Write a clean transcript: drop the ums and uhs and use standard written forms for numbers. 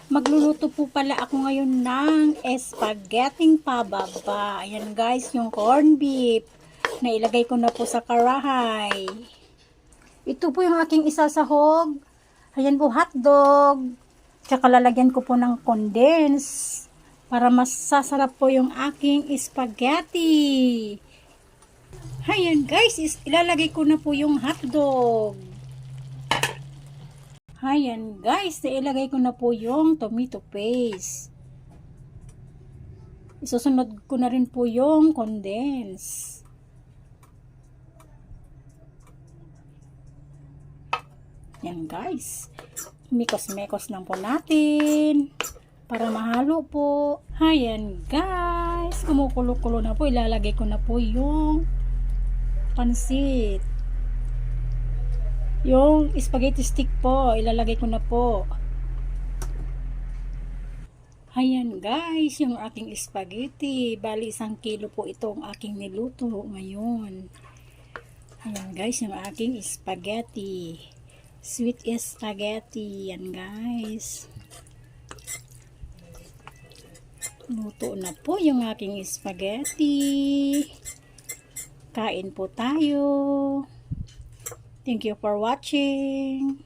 Magluluto po pala ako ngayon ng spaghetti pababa. Ayan guys, yung corned beef. Nailagay ko na po sa karahay. Ito po yung aking isasahog. Ayan po, hotdog. Tsaka lalagyan ko po ng condense. Para mas sasarap po yung aking spaghetti. Ayan guys, ilalagay ko na po yung hotdog. Ayan guys, ilagay ko na po yung tomato paste. Isusunod ko na rin po yung condense. Ayan guys, mikos-mekos lang po natin para mahalo po. Ayan guys, kumukulo-kulo na po. Ilalagay ko na po yung pansit. Yung spaghetti stick po, ilalagay ko na po. Ayan guys, yung aking spaghetti. Bali 1 kilo po itong aking niluto ngayon. Ayan guys, yung aking spaghetti. Sweet spaghetti. Yan guys. Luto na po yung aking spaghetti. Kain po tayo. Thank you for watching.